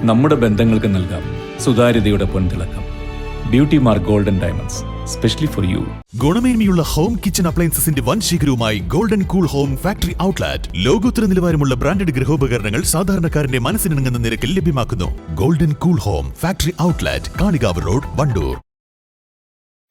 നമ്മുടെ ബന്ധങ്ങൾക്ക് നൽകാം സുതാര്യതയുടെ പൊൻതിളക്കം. Beauty mark golden diamonds, specially for you. ഗുണമേന്മയുള്ള ഹോം കിച്ചൺ അപ്ലയൻസസിന്റെ വൻ ശേഖരവുമായി golden cool home factory outlet. ലോകോത്തര നിലവാരമുള്ള ബ്രാൻഡഡ് ഗൃഹോപകരണങ്ങൾ സാധാരണക്കാരന്റെ മനസ്സിനിണങ്ങുന്ന നിരക്കിൽ ലഭ്യമാക്കുന്നു. Golden cool home factory outlet, Kalikavu road, Wandoor.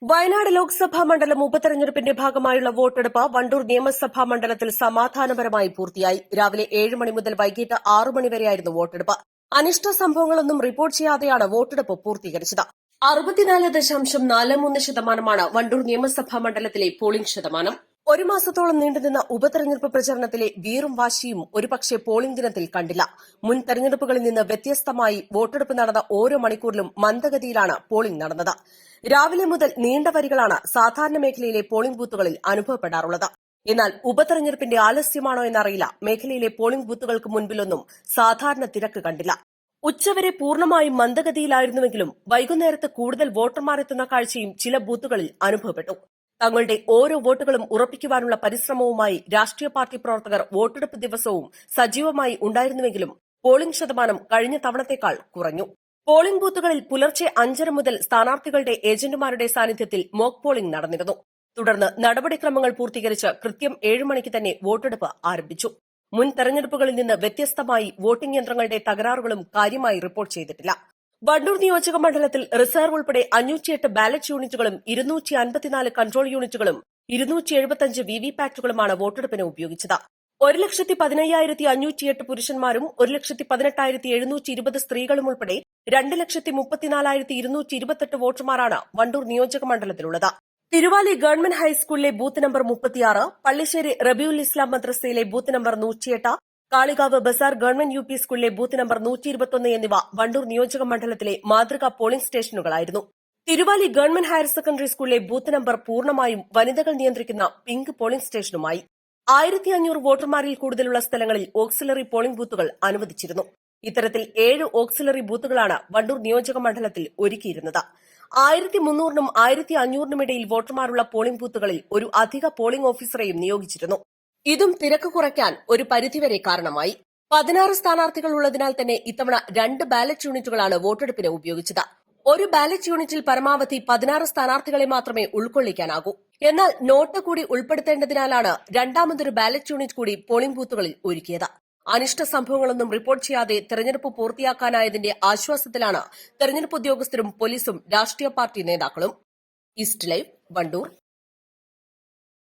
Wayanad Lok Sabha മണ്ഡലം ഉപതെരഞ്ഞെടുപ്പിന്റെ ഭാഗമായുള്ള വോട്ടെടുപ്പ് വണ്ടൂർ നിയമസഭാ മണ്ഡലത്തിൽ സമാധാനപരമായി പൂർത്തിയായി. രാവിലെ 7 മണി മുതൽ വൈകിട്ട് 6 മണി വരെയായിരുന്നു വോട്ടെടുപ്പ്. അനിഷ്ട സംഭവങ്ങളൊന്നും റിപ്പോർട്ട് ചെയ്യാതെയാണ് വോട്ടെടുപ്പ് പൂർത്തീകരിച്ചത്. 64.43% വണ്ടൂർ നിയമസഭാ മണ്ഡലത്തിലെ പോളിംഗ് ശതമാനം. 1 മാസത്തോളം നീണ്ടുനിന്ന ഉപതെരഞ്ഞെടുപ്പ് പ്രചരണത്തിലെ വീറും വാശിയും ഒരുപക്ഷെ പോളിംഗ് ദിനത്തിൽ കണ്ടില്ല. മുൻ തെരഞ്ഞെടുപ്പുകളിൽ നിന്ന് വ്യത്യസ്തമായി വോട്ടെടുപ്പ് നടന്ന ഓരോ മണിക്കൂറിലും മന്ദഗതിയിലാണ് പോളിംഗ് നടന്നത്. രാവിലെ മുതൽ നീണ്ട വരികളാണ് സാധാരണ മേഖലയിലെ പോളിംഗ് ബൂത്തുകളിൽ അനുഭവപ്പെടാറുള്ളത്. എന്നാൽ ഉപതെരഞ്ഞെടുപ്പിന്റെ ആലസ്യമാണോ എന്നറിയില്ല, മേഖലയിലെ പോളിംഗ് ബൂത്തുകൾക്ക് മുൻപിലൊന്നും സാധാരണ തിരക്ക് കണ്ടില്ല. ഉച്ചവരെ പൂർണ്ണമായും മന്ദഗതിയിലായിരുന്നുവെങ്കിലും വൈകുന്നേരത്ത് കൂടുതൽ വോട്ടർമാരെത്തുന്ന കാഴ്ചയും ചില ബൂത്തുകളിൽ അനുഭവപ്പെട്ടു. തങ്ങളുടെ ഓരോ വോട്ടുകളും ഉറപ്പിക്കുവാനുള്ള പരിശ്രമവുമായി രാഷ്ട്രീയ പാർട്ടി പ്രവർത്തകർ വോട്ടെടുപ്പ് ദിവസവും സജീവമായി ഉണ്ടായിരുന്നുവെങ്കിലും പോളിംഗ് ശതമാനം കഴിഞ്ഞ തവണത്തേക്കാൾ കുറഞ്ഞു. പോളിംഗ് ബൂത്തുകളിൽ പുലർച്ചെ 5:30 മുതൽ സ്ഥാനാർത്ഥികളുടെ ഏജന്റുമാരുടെ സാന്നിധ്യത്തിൽ മോക്ക് പോളിംഗ് നടന്നിരുന്നു. തുടർന്ന് നടപടിക്രമങ്ങൾ പൂർത്തീകരിച്ച് കൃത്യം 7 മണിക്ക് തന്നെ വോട്ടെടുപ്പ് ആരംഭിച്ചു. മുൻ തെരഞ്ഞെടുപ്പുകളിൽ നിന്ന് വ്യത്യസ്തമായി വോട്ടിംഗ് യന്ത്രങ്ങളുടെ തകരാറുകളും കാര്യമായി റിപ്പോർട്ട് ചെയ്തിട്ടില്ല. വണ്ടൂർ നിയോജക മണ്ഡലത്തിൽ റിസർവ് ഉൾപ്പെടെ 508 ബാലറ്റ് യൂണിറ്റുകളും 254 കൺട്രോൾ യൂണിറ്റുകളും 275 വിവിപാറ്റുകളുമാണ് വോട്ടെടുപ്പിന് ഉപയോഗിച്ചത്. 1,15,508 പുരുഷന്മാരും 1,18,720 സ്ത്രീകളും ഉൾപ്പെടെ 2,34,228 വോട്ടർമാരാണ് വണ്ടൂർ നിയോജക മണ്ഡലത്തിലുള്ളത്. തിരുവാലി ഗവൺമെന്റ് ഹൈസ്കൂളിലെ ബൂത്ത് നമ്പർ 36, പള്ളിശ്ശേരി റബിയുൽ ഇസ്ലാം മദ്രസയിലെ booth number 108, Kalikavu Bazar government UP സ്കൂളിലെ ബൂത്ത് നമ്പർ 121 എന്നിവ വണ്ടൂർ നിയോജക മണ്ഡലത്തിലെ മാതൃകാ പോളിംഗ് സ്റ്റേഷനുകളായിരുന്നു. തിരുവാലി ഗവൺമെന്റ് ഹയർ സെക്കൻഡറി സ്കൂളിലെ ബൂത്ത് നമ്പർ പൂർണ്ണമായും വനിതകൾ നിയന്ത്രിക്കുന്ന പിങ്ക് പോളിംഗ് സ്റ്റേഷനുമായി. 1500 വോട്ടർമാരിൽ കൂടുതലുള്ള സ്ഥലങ്ങളിൽ ഓക്സിലറി പോളിംഗ് ബൂത്തുകൾ അനുവദിച്ചിരുന്നു. ഇത്തരത്തിൽ 7 ഓക്സിലറി ബൂത്തുകളാണ് വണ്ടൂർ നിയോജക മണ്ഡലത്തിൽ ഒരുക്കിയിരുന്നത്. 1300-നും 1500-നും ഇടയിൽ വോട്ടർമാരുള്ള പോളിംഗ് ബൂത്തുകളിൽ ഒരു അധിക പോളിംഗ് ഓഫീസറെയും നിയോഗിച്ചിരുന്നു. ഇതും തിരക്ക് കുറയ്ക്കാൻ ഒരു പരിധിവരെ കാരണമായി. 16 സ്ഥാനാർത്ഥികൾ ഉള്ളതിനാൽ തന്നെ ഇത്തവണ 2 ബാലറ്റ് യൂണിറ്റുകളാണ് വോട്ടെടുപ്പിന് ഉപയോഗിച്ചത്. ഒരു ബാലറ്റ് യൂണിറ്റിൽ പരമാവധി 16 സ്ഥാനാർത്ഥികളെ മാത്രമേ ഉൾക്കൊള്ളിക്കാനാകൂ. എന്നാൽ നോട്ട് കൂടി ഉൾപ്പെടുത്തേണ്ടതിനാലാണ് രണ്ടാമതൊരു ബാലറ്റ് യൂണിറ്റ് കൂടി പോളിംഗ് ബൂത്തുകളിൽ ഒരുക്കിയത്. അനിഷ്ട സംഭവങ്ങളൊന്നും റിപ്പോർട്ട് ചെയ്യാതെ തെരഞ്ഞെടുപ്പ് പൂർത്തിയാക്കാനായതിന്റെ ആശ്വാസത്തിലാണ് തെരഞ്ഞെടുപ്പ് ഉദ്യോഗസ്ഥരും പോലീസും രാഷ്ട്രീയ പാർട്ടി നേതാക്കളും. East live, Wandoor.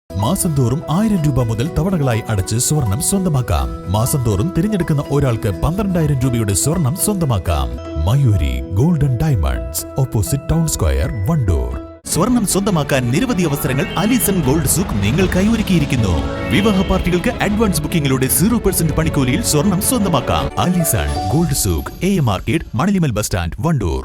മാസം തോറും 1000 രൂപ മുതൽ തവണകളായി അടച്ച് സ്വർണം സ്വന്തമാക്കാം. മാസം തോറും തിരഞ്ഞെടുക്കുന്ന ഒരാൾക്ക് 12,000 രൂപയുടെ സ്വർണം സ്വന്തമാക്കാം. Mayuri golden diamonds, opposite town square, Wandoor. സ്വർണം സ്വന്തമാക്കാൻ നിരവധി അവസരങ്ങൾ അലീസൺ ഗോൾഡ് സൂക്ക് നിങ്ങൾക്കായി ഒരുക്കിയിരിക്കുന്നു. വിവാഹ പാർട്ടികൾക്ക് അഡ്വാൻസ് ബുക്കിംഗിലൂടെ 0% പണിക്കൂലിയിൽ സ്വർണം സ്വന്തമാക്കാം. Alison Gold Souk, AM market, Manalimal bus stand, Wandoor.